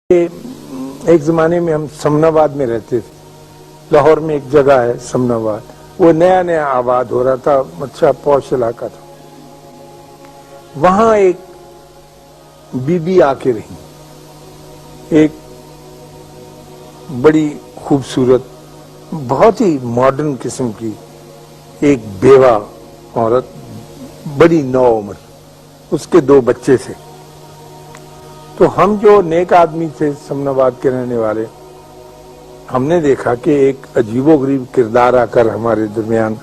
ایک زمانے میں ہم سمناباد میں رہتے تھے. لاہور میں ایک جگہ ہے سمناباد, وہ نیا نیا آباد ہو رہا تھا, اچھا پوش علاقہ تھا. وہاں ایک بی بی آ کے رہی, ایک بڑی خوبصورت بہت ہی ماڈرن قسم کی ایک بیوہ عورت, بڑی نو عمر, اس کے 2 بچے تھے. تو ہم جو نیک آدمی تھے سمناباد کے رہنے والے, ہم نے دیکھا کہ ایک عجیب و غریب کردار آ کر ہمارے درمیان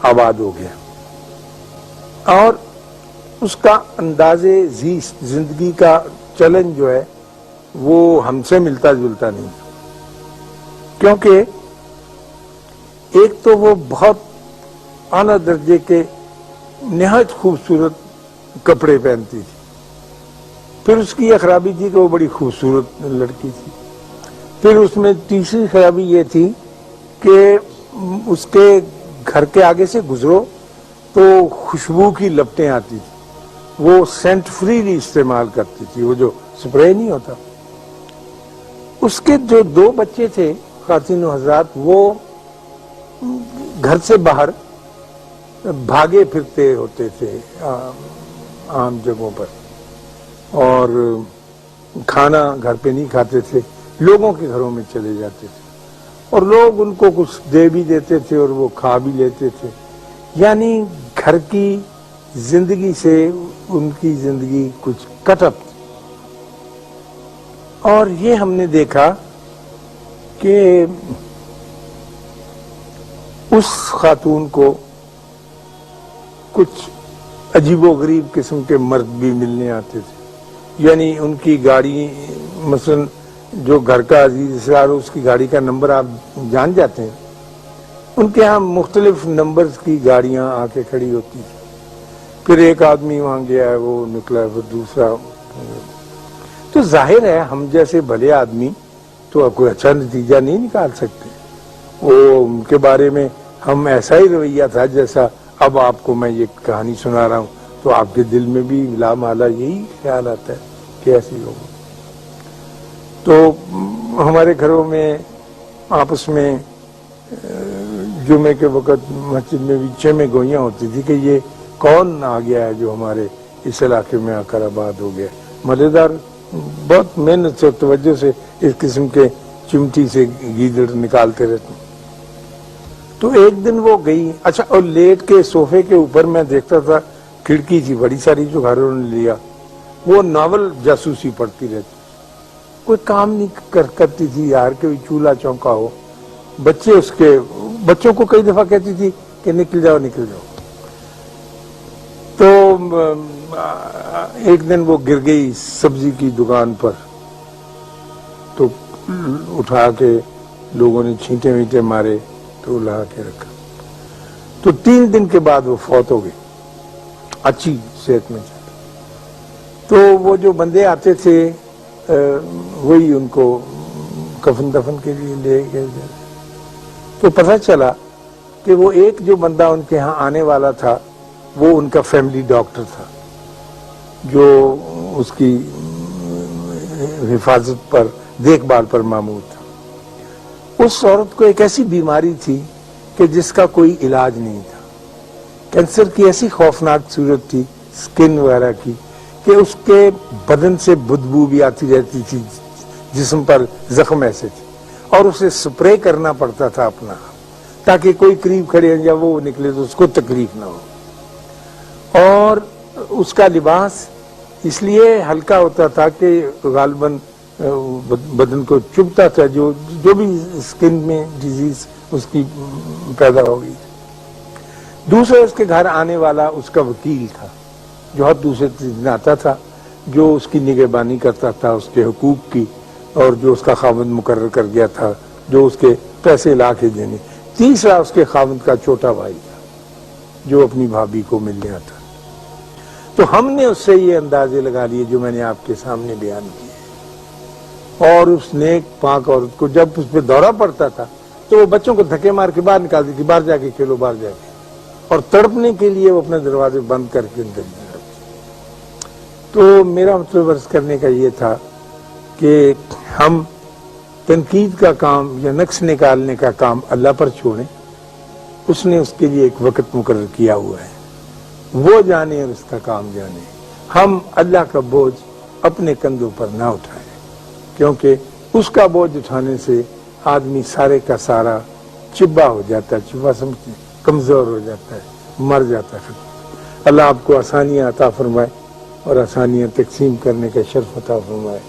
آباد ہو گیا, اور اس کا انداز زندگی کا چلن جو ہے وہ ہم سے ملتا جلتا نہیں, کیونکہ ایک تو وہ بہت اعلیٰ درجے کے نہایت خوبصورت کپڑے پہنتی تھی. پھر اس کی یہ خرابی تھی کہ وہ بڑی خوبصورت لڑکی تھی. پھر اس میں تیسری خرابی یہ تھی کہ اس کے گھر کے آگے سے گزرو تو خوشبو کی لپٹیں آتی تھی. وہ سینٹ فریلی استعمال کرتی تھی, وہ جو سپرے نہیں ہوتا. اس کے جو 2 بچے تھے خواتین و حضرات, وہ گھر سے باہر بھاگے پھرتے ہوتے تھے عام جگہوں پر, اور کھانا گھر پہ نہیں کھاتے تھے, لوگوں کے گھروں میں چلے جاتے تھے, اور لوگ ان کو کچھ دے بھی دیتے تھے اور وہ کھا بھی لیتے تھے. یعنی گھر کی زندگی سے ان کی زندگی کچھ کٹ اپ تھی. اور یہ ہم نے دیکھا کہ اس خاتون کو کچھ عجیب و غریب قسم کے مرد بھی ملنے آتے تھے. یعنی ان کی گاڑی, مثلا جو گھر کا عزیز اسرار ہو, اس کی گاڑی کا نمبر آپ جان جاتے ہیں, ان کے ہاں مختلف نمبرز کی گاڑیاں آ کے کھڑی ہوتی تھی. پھر ایک آدمی وہاں گیا ہے, وہ نکلا, پھر دوسرا. تو ظاہر ہے ہم جیسے بھلے آدمی تو کوئی اچھا نتیجہ نہیں نکال سکتے. وہ ان کے بارے میں ہم ایسا ہی رویہ تھا جیسا اب آپ کو میں یہ کہانی سنا رہا ہوں, تو آپ کے دل میں بھی لا مالا یہی خیال آتا ہے کہ ایسے لوگ. تو ہمارے گھروں میں آپس میں جمعے کے وقت مسجد میں بھی چیمیں گوئیاں ہوتی تھی کہ یہ کون آ گیا ہے جو ہمارے اس علاقے میں آ کر آباد ہو گیا. مزیدار, بہت محنت سے توجہ سے اس قسم کے چمٹی سے گیدڑ نکالتے رہتے. تو ایک دن وہ گئی, اچھا, اور لیٹ کے صوفے کے اوپر میں دیکھتا تھا, کھڑکی تھی بڑی ساری جو گھروں نے لیا, وہ ناول جاسوسی پڑھتی رہتی. کوئی کام نہیں کرتی تھی یار, کہ چولہا چونکا ہو. بچے اس کے بچوں کو کئی دفعہ کہتی تھی کہ نکل جاؤ نکل جاؤ. تو ایک دن وہ گر گئی سبزی کی دکان پر, تو اٹھا کے لوگوں نے چھینٹے وینٹے مارے تو لا کے رکھا. تو 3 دن کے بعد وہ فوت ہو گئی, اچھی صحت میں. تو وہ جو بندے آتے تھے وہی ان کو کفن دفن کے لیے لے گئے. تو پتہ چلا کہ وہ ایک جو بندہ ان کے ہاں آنے والا تھا وہ ان کا فیملی ڈاکٹر تھا, جو اس کی حفاظت پر, دیکھ بھال پر مامور تھا. اس عورت کو ایک ایسی بیماری تھی کہ جس کا کوئی علاج نہیں تھا. کینسر کی ایسی خوفناک صورت تھی سکن وغیرہ کی کہ اس کے بدن سے بدبو بھی آتی رہتی تھی, جسم پر زخم ایسے تھے, اور اسے سپرے کرنا پڑتا تھا اپنا, تاکہ کوئی قریب کھڑے یا وہ نکلے تو اس کو تکلیف نہ ہو. اور اس کا لباس اس لیے ہلکا ہوتا تھا کہ غالباً بدن کو چبھتا تھا, جو بھی سکن میں ڈیزیز اس کی پیدا ہو گئی. دوسرا اس کے گھر آنے والا اس کا وکیل تھا, جو ہر دوسرے دن آتا تھا, جو اس کی نگہبانی کرتا تھا اس کے حقوق کی, اور جو اس کا خاوند مقرر کر گیا تھا جو اس کے پیسے لا کے دینے. تیسرا اس کے خاوند کا چھوٹا بھائی تھا جو اپنی بھابھی کو ملنے آتا. تو ہم نے اس سے یہ اندازے لگا لیے جو میں نے آپ کے سامنے بیان کیے, اور اس نیک پاک عورت کو جب اس پہ دورہ پڑتا تھا تو وہ بچوں کو دھکے مار کے باہر نکال دیتی, باہر جا کے کھیلو, باہر جا کے, اور تڑپنے کے لیے وہ اپنے دروازے بند کر کے اندر. تو میرا مطلب عرض کرنے کا یہ تھا کہ ہم تنقید کا کام یا نقص نکالنے کا کام اللہ پر چھوڑیں. اس نے اس کے لیے ایک وقت مقرر کیا ہوا ہے، وہ جانے اور اس کا کام جانے. ہم اللہ کا بوجھ اپنے کندھوں پر نہ اٹھائیں، کیونکہ اس کا بوجھ اٹھانے سے آدمی سارے کا سارا چبا ہو جاتا ہے، چبا سمجھتے ہیں، کمزور ہو جاتا ہے، مر جاتا ہے. اللہ آپ کو آسانیاں عطا فرمائے اور آسانیاں تقسیم کرنے کا شرف عطا فرمائے.